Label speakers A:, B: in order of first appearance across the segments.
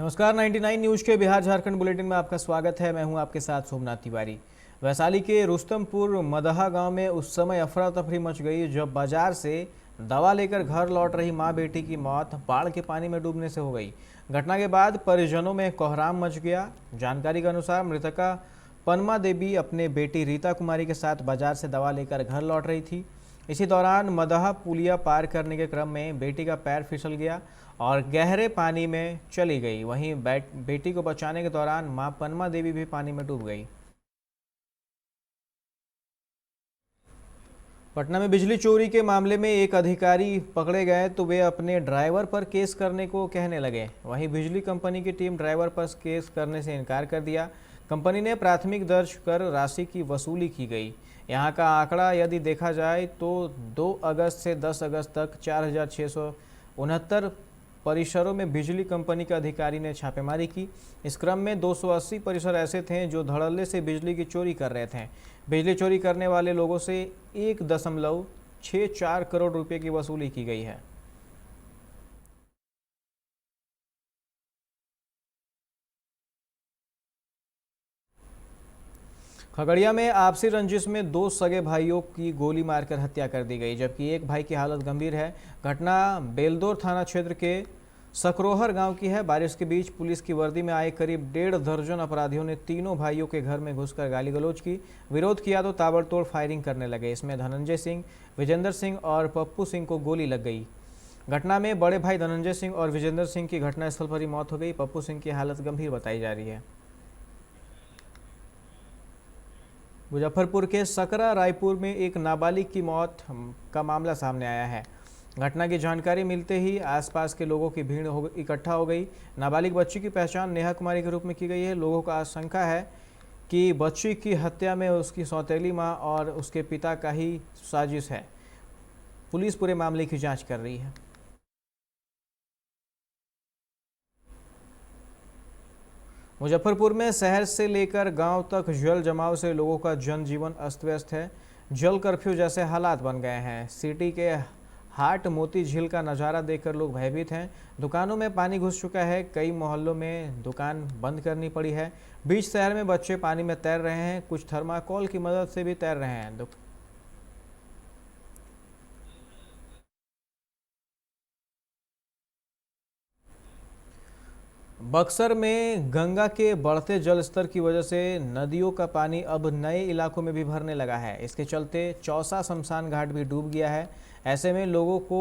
A: नमस्कार। 99 न्यूज के बिहार झारखंड बुलेटिन में आपका स्वागत है। मैं हूं आपके साथ सोमनाथ तिवारी। वैशाली के रुस्तमपुर मदहा गांव में उस समय अफरा तफरी मच गई जब बाजार से दवा लेकर घर लौट रही मां बेटी की मौत बाढ़ के पानी में डूबने से हो गई। घटना के बाद परिजनों में कोहराम मच गया। जानकारी के अनुसार मृतका पनमा देवी अपने बेटी रीता कुमारी के साथ बाजार से दवा लेकर घर लौट रही थी। इसी दौरान मदहा पुलिया पार करने के क्रम में बेटी का पैर फिसल गया और गहरे पानी में चली गई। वहीं बेटी को बचाने के दौरान मां पनमा देवी भी पानी में डूब गई। पटना में बिजली चोरी के मामले में एक अधिकारी पकड़े गए तो वे अपने ड्राइवर पर केस करने को कहने लगे। वहीं बिजली कंपनी की टीम ड्राइवर पर केस करने से इनकार कर दिया। कंपनी ने प्राथमिक दर्ज कर राशि की वसूली की गई। यहां का आंकड़ा यदि देखा जाए तो 2 अगस्त से 10 अगस्त तक 4,669 परिसरों में बिजली कंपनी के अधिकारी ने छापेमारी की। इस क्रम में 280 परिसर ऐसे थे जो धड़ल्ले से बिजली की चोरी कर रहे थे। बिजली चोरी करने वाले लोगों से 1.64 करोड़ रुपए की वसूली की गई है। खगड़िया में आपसी रंजिश में 2 सगे भाइयों की गोली मारकर हत्या कर दी गई, जबकि एक भाई की हालत गंभीर है। घटना बेलदौर थाना क्षेत्र के सकरोहर गांव की है। बारिश के बीच पुलिस की वर्दी में आए करीब 1.5 दर्जन अपराधियों ने तीनों भाइयों के घर में घुसकर गाली गलौज की। विरोध किया तो ताबड़तोड़ फायरिंग करने लगे। इसमें धनंजय सिंह, विजेंद्र सिंह और पप्पू सिंह को गोली लग गई। घटना में बड़े भाई धनंजय सिंह और विजेंद्र सिंह की घटनास्थल पर ही मौत हो गई। पप्पू सिंह की हालत गंभीर बताई जा रही है। मुजफ्फरपुर के सकरा रायपुर में एक नाबालिग की मौत का मामला सामने आया है। घटना की जानकारी मिलते ही आसपास के लोगों की भीड़ इकट्ठा हो गई। नाबालिग बच्ची की पहचान नेहा कुमारी के रूप में की गई है। लोगों का आशंका है कि बच्ची की हत्या में उसकी सौतेली मां और उसके पिता का ही साजिश है। पुलिस पूरे मामले की जांच कर रही है। मुजफ्फरपुर में शहर से लेकर गांव तक जल जमाव से लोगों का जनजीवन अस्त व्यस्त है। जल कर्फ्यू जैसे हालात बन गए हैं। सिटी के हाट मोती झील का नज़ारा देखकर लोग भयभीत हैं। दुकानों में पानी घुस चुका है। कई मोहल्लों में दुकान बंद करनी पड़ी है। बीच शहर में बच्चे पानी में तैर रहे हैं, कुछ थर्माकोल की मदद से भी तैर रहे हैं। बक्सर में गंगा के बढ़ते जल स्तर की वजह से नदियों का पानी अब नए इलाकों में भी भरने लगा है। इसके चलते चौसा शमशान घाट भी डूब गया है। ऐसे में लोगों को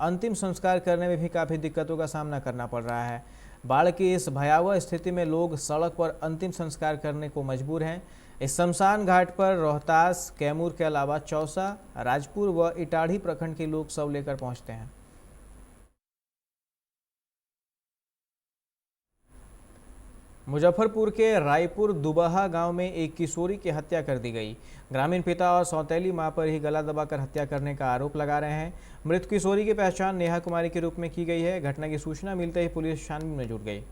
A: अंतिम संस्कार करने में भी काफ़ी दिक्कतों का सामना करना पड़ रहा है। बाढ़ की इस भयावह स्थिति में लोग सड़क पर अंतिम संस्कार करने को मजबूर हैं। इस शमशान घाट पर रोहतास, कैमूर के अलावा चौसा, राजपुर व इटाढ़ी प्रखंड के लोग शव लेकर पहुंचते हैं। मुजफ्फरपुर के रायपुर दुबहा गांव में एक किशोरी की हत्या कर दी गई। ग्रामीण पिता और सौतेली मां पर ही गला दबाकर हत्या करने का आरोप लगा रहे हैं। मृत किशोरी की पहचान नेहा कुमारी के रूप में की गई है। घटना की सूचना मिलते ही पुलिस छानबीन में जुट गई।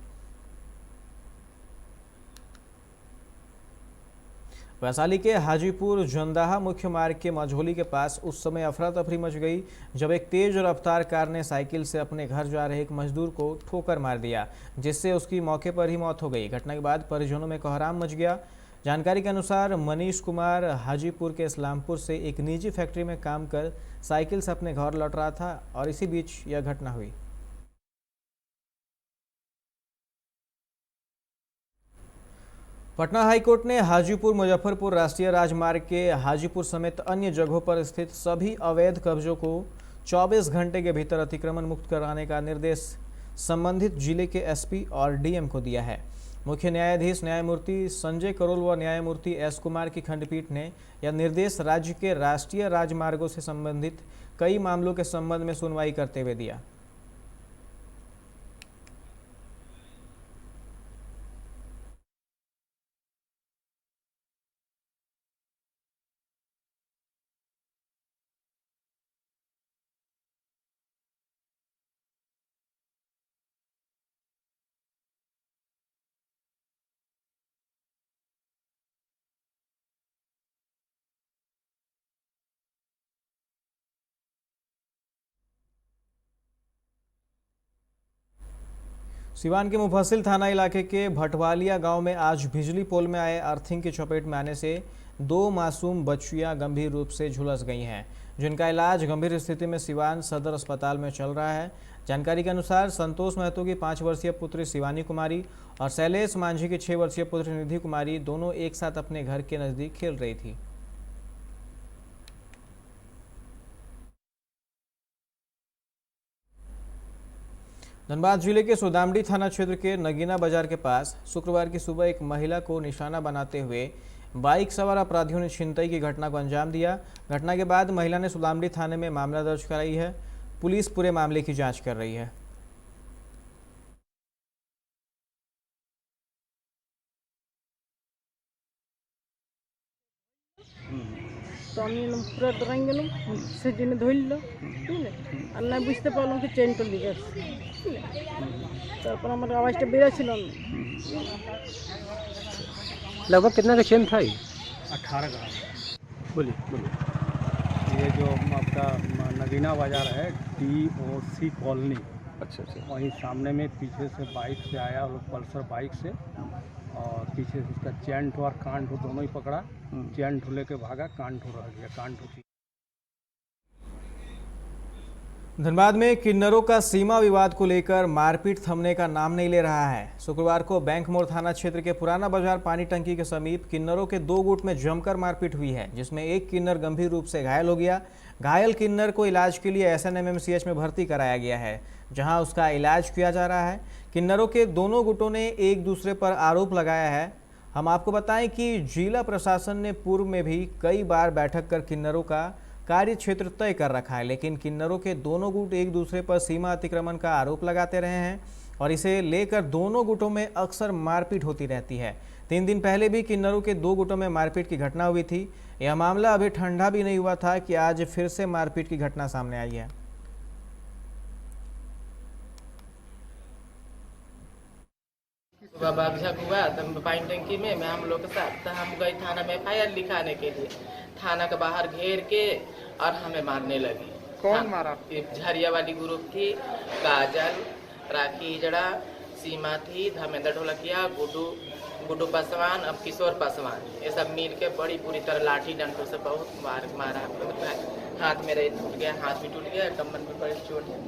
A: वैशाली के हाजीपुर जंदाहा मुख्य मार्ग के मझोली के पास उस समय अफरा तफरी मच गई जब एक तेज रफ्तार कार ने साइकिल से अपने घर जा रहे एक मजदूर को ठोकर मार दिया, जिससे उसकी मौके पर ही मौत हो गई। घटना के बाद परिजनों में कोहराम मच गया। जानकारी के अनुसार मनीष कुमार हाजीपुर के इस्लामपुर से एक निजी फैक्ट्री में काम कर साइकिल से अपने घर लौट रहा था और इसी बीच यह घटना हुई। पटना हाईकोर्ट ने हाजीपुर मुजफ्फरपुर राष्ट्रीय राजमार्ग के हाजीपुर समेत अन्य जगहों पर स्थित सभी अवैध कब्जों को 24 घंटे के भीतर अतिक्रमण मुक्त कराने का निर्देश संबंधित जिले के एसपी और डीएम को दिया है। मुख्य न्यायाधीश न्यायमूर्ति संजय करोल व न्यायमूर्ति एस कुमार की खंडपीठ ने यह निर्देश राज्य के राष्ट्रीय राजमार्गों से संबंधित कई मामलों के संबंध में सुनवाई करते हुए दिया। सिवान के मुफस्सिल थाना इलाके के भटवालिया गांव में आज बिजली पोल में आए अर्थिंग की चपेट में आने से 2 मासूम बच्चियां गंभीर रूप से झुलस गई हैं, जिनका इलाज गंभीर स्थिति में सिवान सदर अस्पताल में चल रहा है। जानकारी के अनुसार संतोष महतो की 5 वर्षीय पुत्री शिवानी कुमारी और शैलेश मांझी की 6 वर्षीय पुत्री निधि कुमारी दोनों एक साथ अपने घर के नजदीक खेल रही थी। धनबाद जिले के सोदामड़ी थाना क्षेत्र के नगीना बाजार के पास शुक्रवार की सुबह एक महिला को निशाना बनाते हुए बाइक सवार अपराधियों ने छिनतई की घटना को अंजाम दिया। घटना के बाद महिला ने सोदामड़ी थाने में मामला दर्ज कराई है। पुलिस पूरे मामले की जांच कर रही है।
B: पूरा डराएंगे से जिन्हें धोल लो ठीक है और ना बुझते पारलाम कि चेन टल दिखे तारपर हमारे आवाज़टा बेरा
C: लगभग कितना का चेन था?
D: 18 का।
C: बोलिए।
D: ये जो आपका नगीना बाजार है DOC कॉलोनी,
C: अच्छा।
D: वहीं सामने में पीछे से बाइक से आया वो पल्सर बाइक से, और पीछे से उसका चैन ठो और कान ठो दोनों ही पकड़ा। चैन ठो लेके भागा, कान ठो रह गया, कान ठो।
A: धनबाद में किन्नरों का सीमा विवाद को लेकर मारपीट थमने का नाम नहीं ले रहा है। शुक्रवार को बैंक मोड़ थाना क्षेत्र के पुराना बाजार पानी टंकी के समीप किन्नरों के 2 गुट में जमकर मारपीट हुई है, जिसमें एक किन्नर गंभीर रूप से घायल हो गया। घायल किन्नर को इलाज के लिए SNMMCH में भर्ती कराया गया है, जहां उसका इलाज किया जा रहा है। किन्नरों के दोनों गुटों ने एक दूसरे पर आरोप लगाया है। हम आपको बताएं कि जिला प्रशासन ने पूर्व में भी कई बार बैठक कर किन्नरों का कार्य क्षेत्र तय कर रखा है, लेकिन किन्नरों के दोनों गुट एक दूसरे पर सीमा अतिक्रमण का आरोप लगाते रहे हैं और इसे लेकर दोनों गुटों में अक्सर मारपीट होती रहती है। 3 दिन पहले भी किन्नरों के 2 गुटों में मारपीट की घटना हुई थी। यह मामला अभी ठंडा भी नहीं हुआ था कि आज फिर से मारपीट की घटना सामने आई है।
E: झक हुआ तो पानी टंकी में मैं हम लोग के साथ तो हम गए थाना में FIR लिखाने के लिए। थाना के बाहर घेर के और हमें मारने लगी।
C: कौन मारा?
E: झरिया वाली ग्रुप थी, काजल, राखी इजड़ा, सीमा थी, धर्मेंद्र ढोलकिया, गुड्डू पासवान, अब किशोर पासवान, ये सब मिल के बड़ी पूरी तरह लाठी डंडों से बहुत मारा। हाथ मेरा टूट गया, हाथ भी टूट गया, कमर में बड़ी चोट है।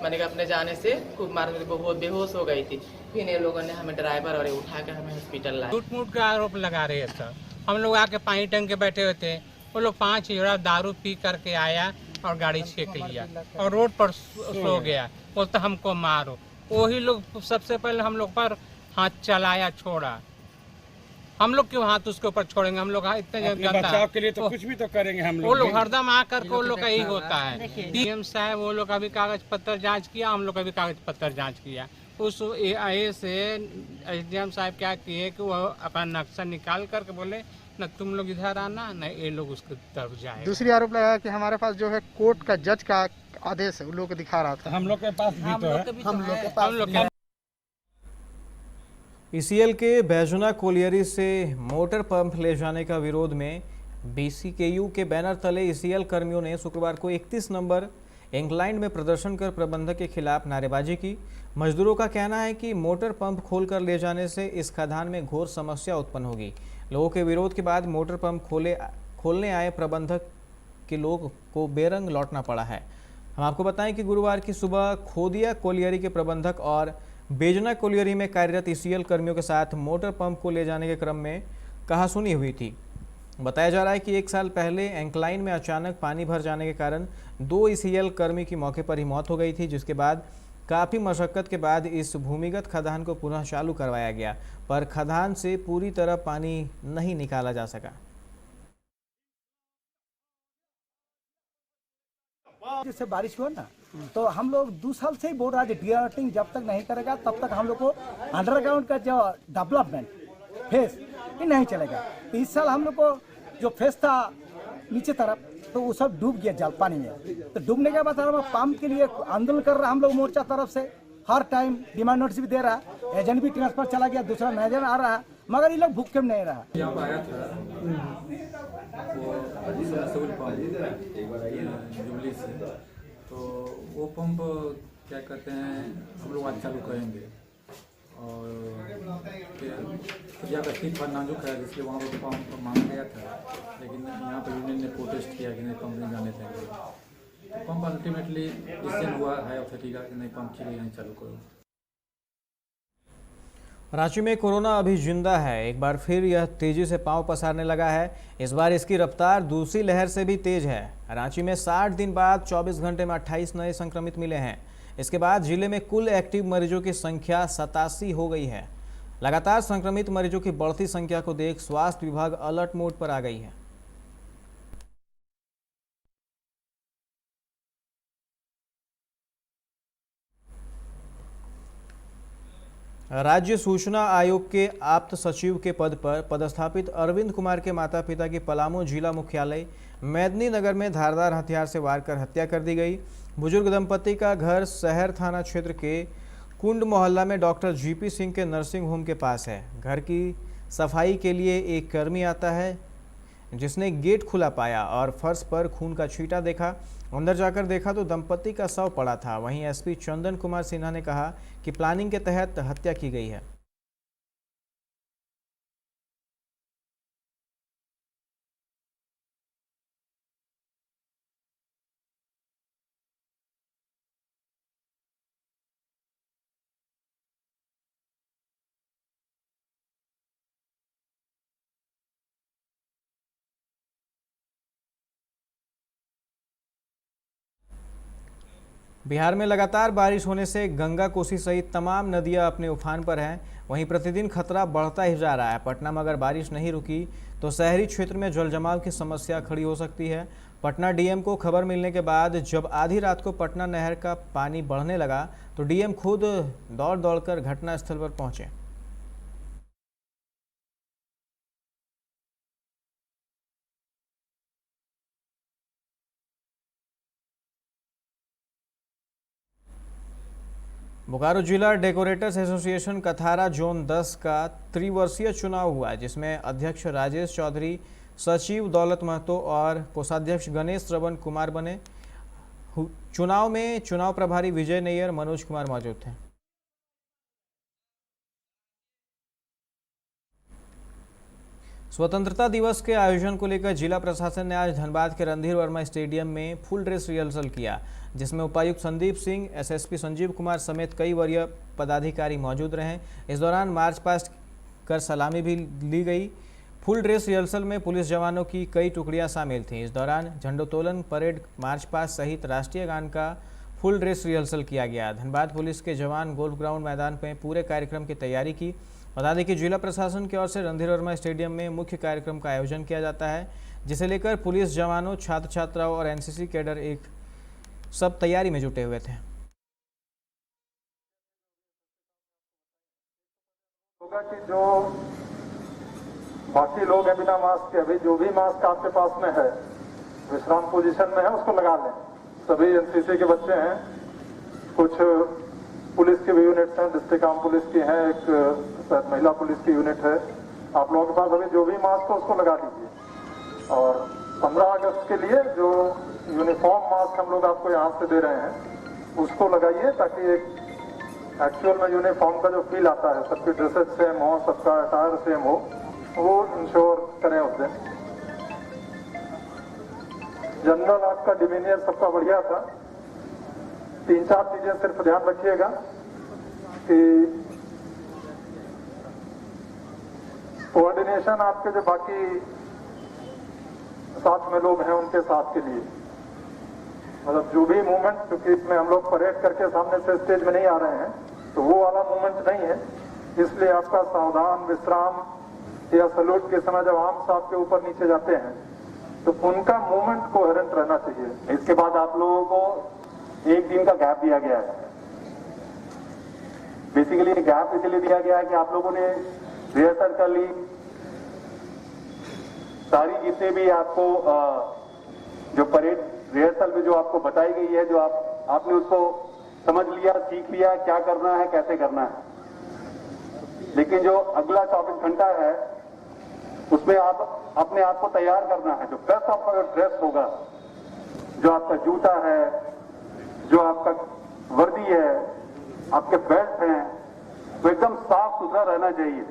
E: मैंने कहा अपने जाने से खूब मार, बहुत बेहोश हो गई थी। फिर ये लोगों ने हमें ड्राइवर और उठा के हमें हॉस्पिटल लाया।
F: झूठ मूठ का आरोप लगा रहे थे। हम लोग आके पानी टंग के बैठे हुए थे, वो लोग 5 जोड़ा दारू पी करके आया और गाड़ी छेक लिया और रोड पर सो गया। बोलता हमको मारो। वही लोग सबसे पहले हम लोग पर हाथ चलाया, छोड़ा। हम लोग क्यों हाथ उसके ऊपर छोड़ेंगे? हम लोग इतने
D: बचाव के लिए तो कुछ भी तो करेंगे हम लोग।
F: वो लोग हरदम आकर के वो लोग का यही होता है। DM साहब वो लोग अभी कागज पत्र जांच किया, हम लोग अभी कागज पत्र जांच किया। उस AIA से SDM साहब क्या किए कि वो अपना नक्शा निकाल करके बोले न तुम लोग इधर आना, न ये लोग उसके तरफ जाए।
C: दूसरी आरोप लगाया कि हमारे पास जो है कोर्ट का जज का आदेश है, उन लोगों को दिखा रहा था।
D: हम लोग के पास भी तो है।
F: हम लोग
A: ECL के बैजुना कोलियरी से मोटर पंप ले जाने का विरोध में BCKU के बैनर तले ECL कर्मियों ने शुक्रवार को 31 नंबर इंक्लाइन में प्रदर्शन कर प्रबंधक के खिलाफ नारेबाजी की। मजदूरों का कहना है कि मोटर पंप खोलकर ले जाने से इस खदान में घोर समस्या उत्पन्न होगी। लोगों के विरोध के बाद मोटर पंप खोलने आए प्रबंधक के लोग को बेरंग लौटना पड़ा है। हम आपको बताएं कि गुरुवार की सुबह खोदिया कोलियरी के प्रबंधक और बेजना कोलियरी में कार्यरत ECL कर्मियों के साथ मोटर पंप को ले जाने के क्रम में कहासुनी हुई थी। बताया जा रहा है कि 1 साल पहले एंक्लाइन में अचानक पानी भर जाने के कारण 2 ECL कर्मी की मौके पर ही मौत हो गई थी, जिसके बाद काफ़ी मशक्क़त के बाद इस भूमिगत खदान को पुनः चालू करवाया गया, पर खदान से पूरी तरह पानी नहीं निकाला जा सका।
G: जिससे बारिश हुआ ना, तो हम लोग 2 साल से ही बोल रहा है डिवर्टिंग जब तक नहीं करेगा तब तक हम लोग को अंडरग्राउंड का जो डेवलपमेंट फेस ये नहीं चलेगा। तो इस साल हम लोग को जो फेस था नीचे तरफ, तो वो सब डूब गया जल पानी में। तो डूबने के बाद हम पंप के लिए आंदोलन कर रहा हम लोग मोर्चा तरफ से। हर टाइम डिमांड नोटिस भी दे रहा, एजेंट भी ट्रांसफर चला गया, दूसरा एजेंट आ रहा, मगर ये लोग भूखे में नहीं रहा।
H: यहाँ पर आया था वो जुबली से, तो वो पंप क्या कहते हैं हम लोग आज चालू करेंगे। और फिर का ठीक थोड़ा नाजुक है, इसलिए वहाँ पर पंप मांगा गया था, लेकिन यहाँ पर यूनियन ने प्रोटेस्ट किया कि नहीं पंप नहीं जाने देंगे। तो पंप अल्टीमेटली डिसीजन हुआ है अथॉरिटी का कि नहीं पंप चलिए नहीं चालू करो।
A: रांची में कोरोना अभी जिंदा है। एक बार फिर यह तेजी से पांव पसारने लगा है। इस बार इसकी रफ्तार दूसरी लहर से भी तेज है। रांची में 60 दिन बाद 24 घंटे में 28 नए संक्रमित मिले हैं। इसके बाद जिले में कुल एक्टिव मरीजों की संख्या 87 हो गई है। लगातार संक्रमित मरीजों की बढ़ती संख्या को देख स्वास्थ्य विभाग अलर्ट मोड पर आ गई है। राज्य सूचना आयोग के आप्त सचिव के पद पर पदस्थापित अरविंद कुमार के माता पिता की पलामू जिला मुख्यालय मेदनी नगर में धारदार हथियार से वार कर हत्या कर दी गई। बुजुर्ग दंपति का घर शहर थाना क्षेत्र के कुंड मोहल्ला में डॉक्टर जीपी सिंह के नर्सिंग होम के पास है। घर की सफाई के लिए एक कर्मी आता है जिसने गेट खुला पाया और फर्श पर खून का छींटा देखा। अंदर जाकर देखा तो दंपति का शव पड़ा था। वहीं एसपी चंदन कुमार सिन्हा ने कहा कि प्लानिंग के तहत हत्या की गई है। बिहार में लगातार बारिश होने से गंगा, कोसी सहित तमाम नदियां अपने उफान पर हैं। वहीं प्रतिदिन खतरा बढ़ता ही जा रहा है। पटना में अगर बारिश नहीं रुकी तो शहरी क्षेत्र में जलजमाव की समस्या खड़ी हो सकती है। पटना डीएम को खबर मिलने के बाद जब आधी रात को पटना नहर का पानी बढ़ने लगा तो डीएम खुद दौड़कर घटनास्थल पर पहुंचे। बोकारो जिला डेकोरेटर्स एसोसिएशन कथारा जोन 10 का त्रिवर्षीय चुनाव हुआ, जिसमें अध्यक्ष राजेश चौधरी, सचिव दौलत महतो और कोषाध्यक्ष गणेश श्रवण कुमार बने। चुनाव में चुनाव प्रभारी विजय नैयर, मनोज कुमार मौजूद थे। स्वतंत्रता दिवस के आयोजन को लेकर जिला प्रशासन ने आज धनबाद के रणधीर वर्मा स्टेडियम में फुल ड्रेस रिहर्सल किया, जिसमें उपायुक्त संदीप सिंह, एसएसपी संजीव कुमार समेत कई वरीय पदाधिकारी मौजूद रहे। इस दौरान मार्च पास्ट कर सलामी भी ली गई। फुल ड्रेस रिहर्सल में पुलिस जवानों की कई टुकड़ियां शामिल थीं। इस दौरान झंडोत्तोलन, परेड, मार्च पास्ट सहित राष्ट्रीय गान का फुल ड्रेस रिहर्सल किया गया। धनबाद पुलिस के जवान गोल्फ ग्राउंड मैदान में पूरे कार्यक्रम की तैयारी की। बता दें कि जिला प्रशासन की ओर से रणधीर वर्मा स्टेडियम में मुख्य कार्यक्रम का आयोजन किया जाता है, जिसे लेकर पुलिस जवानों, छात्र छात्राओं और एनसीसी कैडर एक सब तैयारी में जुटे हुए थे।
I: होगा कि जो बाकी लोग हैं बिना मास्क के, अभी जो भी मास्क आपके पास में है विश्राम पोजीशन में है उसको लगा लें। सभी एनसीसी के बच्चे हैं, कुछ पुलिस के भी यूनिट हैं, डिस्ट्रिक्ट आर्म पुलिस की है, एक महिला पुलिस की यूनिट है। आप लोगों के पास अभी जो भी मास्क हो उसको लगा लीजिए। और 15 अगस्त के लिए जो यूनिफॉर्म मास्क हम लोग आपको यहाँ से दे रहे हैं उसको लगाइए, ताकि एक एक्चुअल में यूनिफॉर्म का जो फील आता है, सबकी ड्रेसेस सेम हो, सबका अटायर सेम हो, वो इंश्योर करें उस दिन। जनरल आपका डिमीनियर सबका बढ़िया था। 3-4 चीजें सिर्फ ध्यान रखिएगा कि कोऑर्डिनेशन आपके जो बाकी साथ में लोग हैं उनके साथ के लिए, मतलब जो भी मूवमेंट, क्योंकि इसमें हम लोग परेड करके सामने से स्टेज में नहीं आ रहे हैं तो वो वाला मूवमेंट नहीं है, इसलिए आपका सावधान विश्राम या सैल्यूट के समय जब आर्म्स आपके ऊपर नीचे जाते हैं तो उनका मूवमेंट कोहेरेंट रहना चाहिए।
J: इसके बाद आप लोगों को 1 दिन का गैप दिया गया है। बेसिकली ये गैप इसलिए दिया गया है कि आप लोगों ने रिहर्सल कर ली, सारी जितने भी आपको जो परेड रिहर्सल में जो आपको बताई गई है, जो आपने उसको समझ लिया, सीख लिया, क्या करना है, कैसे करना है। लेकिन जो अगला 24 घंटा है उसमें आप अपने आप को तैयार करना है। जो बेस्ट आपका ड्रेस होगा, जो आपका जूता है, जो आपका वर्दी है, आपके बेल्ट हैं, तो एकदम साफ सुथरा रहना चाहिए।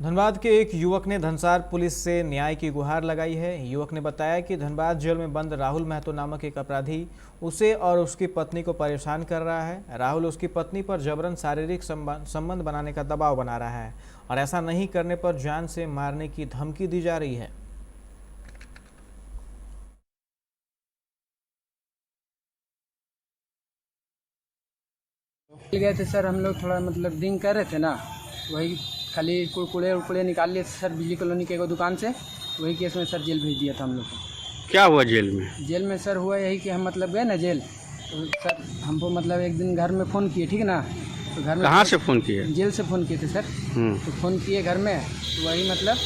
A: धनबाद के एक युवक ने धनसार पुलिस से न्याय की गुहार लगाई है। युवक ने बताया कि धनबाद जेल में बंद राहुल महतो नामक एक अपराधी उसे और उसकी पत्नी को परेशान कर रहा है। राहुल उसकी पत्नी पर जबरन शारीरिक संबंध बनाने का दबाव बना रहा है और ऐसा नहीं करने पर जान से मारने की धमकी दी जा रही है।
K: गए थे सर, हम लोग थोड़ा मतलब ड्रिंक कर रहे थे ना, वही खाली कुड़कुड़े उड़कुड़े निकाल लिए सर बिजली कॉलोनी के एक दुकान से, वही केस में सर जेल भेज दिया था हम लोग को।
L: क्या हुआ जेल में?
K: जेल में सर हुआ यही कि हम मतलब गए ना जेल, तो सर हमको मतलब एक दिन घर में फ़ोन किए, ठीक ना, तो घर में
L: कहाँ से फ़ोन किए?
K: जेल से फ़ोन किए थे सर। तो फ़ोन किए घर में, तो वही मतलब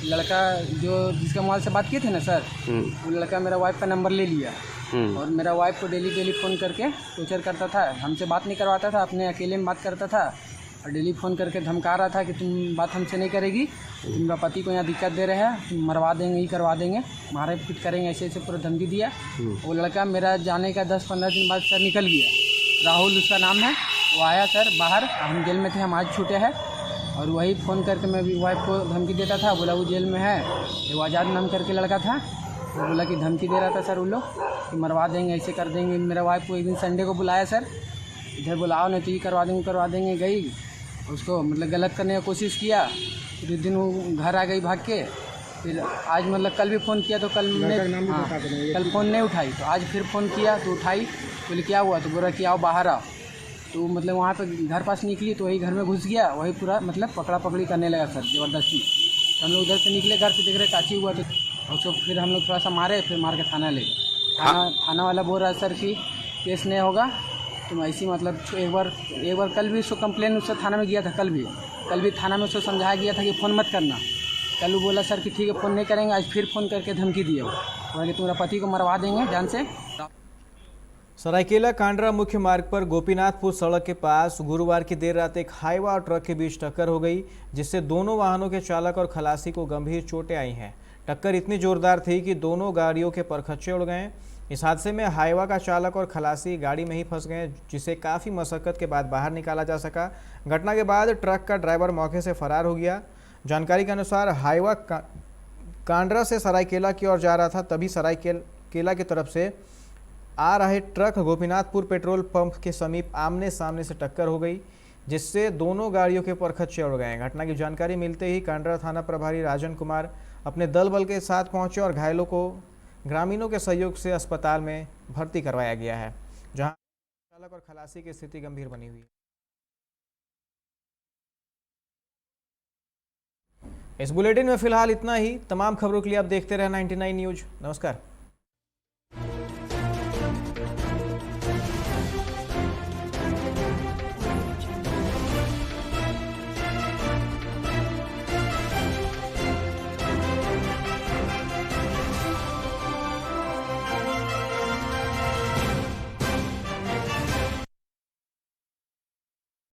K: लड़का जो जिसका मोबाइल से बात किए थे ना सर, वो लड़का मेरा वाइफ का नंबर ले लिया और मेरा वाइफ को डेली फ़ोन करके टॉर्चर करता था, हमसे बात नहीं करवाता था, अपने अकेले में बात करता था और डेली फ़ोन करके धमका रहा था कि तुम बात हमसे नहीं करेगी, तुम्हारा पति को यहाँ दिक्कत दे रहे हैं, तुम मरवा देंगे, ही करवा देंगे, मारे पीट करेंगे, ऐसे ऐसे पूरा धमकी दिया। वो लड़का मेरा जाने का 10-15 दिन बाद सर निकल गया, राहुल उसका नाम है। वो आया सर बाहर, हम जेल में थे, हम आज छूटे हैं, और वही फ़ोन करके मैं भी वाइफ को धमकी देता था, बोला वो जेल में है, वो आज़ाद नाम करके लड़का था, वो बोला कि धमकी दे रहा था सर वो लोग कि मरवा देंगे, ऐसे कर देंगे। मेरा वाइफ को एक दिन संडे को बुलाया सर, इधर बुलाओ नहीं तो ये करवा देंगे, गई उसको मतलब गलत करने की कोशिश किया, फिर दिन वो घर आ गई भाग के, फिर आज मतलब कल भी फ़ोन किया तो कल कल फ़ोन नहीं उठाई, तो आज फिर फ़ोन किया तो उठाई, बोले क्या हुआ, तो बोला कि आओ बाहर आओ, तो मतलब वहाँ पे घर पास निकली तो वही घर में घुस गया, वही पूरा मतलब पकड़ा पकड़ी करने लगा सर ज़बरदस्ती। तो हम लोग उधर से निकले, घर से देख रहे काची हुआ, तो उसको फिर हम लोग थोड़ा सा मारे, फिर मार के थाना ले गए। थाना वाला बोल रहा है सर कि केस नहीं होगा, तुम ऐसी मतलब एक बार कल भी उसको कंप्लेन उससे थाना में गया था, कल भी थाना में उसको समझाया गया था कि फ़ोन मत करना, कल वो बोला सर कि ठीक है फ़ोन नहीं करेंगे, आज फिर फ़ोन करके धमकी दिए, बोला कि तुम्हारा पति को मरवा देंगे जान से।
A: सरायकेला कांड्रा मुख्य मार्ग पर गोपीनाथपुर सड़क के पास गुरुवार की देर रात एक हाईवा और ट्रक के बीच टक्कर हो गई, जिससे दोनों वाहनों के चालक और खलासी को गंभीर चोटें आई हैं। टक्कर इतनी जोरदार थी कि दोनों गाड़ियों के परखच्चे उड़ गए। इस हादसे में हाईवा का चालक और खलासी गाड़ी में ही फंस गए, जिसे काफ़ी मशक्कत के बाद बाहर निकाला जा सका। घटना के बाद ट्रक का ड्राइवर मौके से फरार हो गया। जानकारी के अनुसार हाईवा कांड्रा से सरायकेला की ओर जा रहा था, तभी सरायकेला की तरफ से आ रहे ट्रक गोपीनाथपुर पेट्रोल पंप के समीप आमने सामने से टक्कर हो गई, जिससे दोनों गाड़ियों के परखच्चे उड़ गए। घटना की जानकारी मिलते ही कांड्रा थाना प्रभारी राजन कुमार अपने दल बल के साथ पहुंचे और घायलों को ग्रामीणों के सहयोग से अस्पताल में भर्ती करवाया गया है, जहां चालक और खलासी की स्थिति गंभीर बनी हुई है। इस बुलेटिन में फिलहाल इतना ही। तमाम खबरों के लिए आप देखते रहे 99 न्यूज। नमस्कार।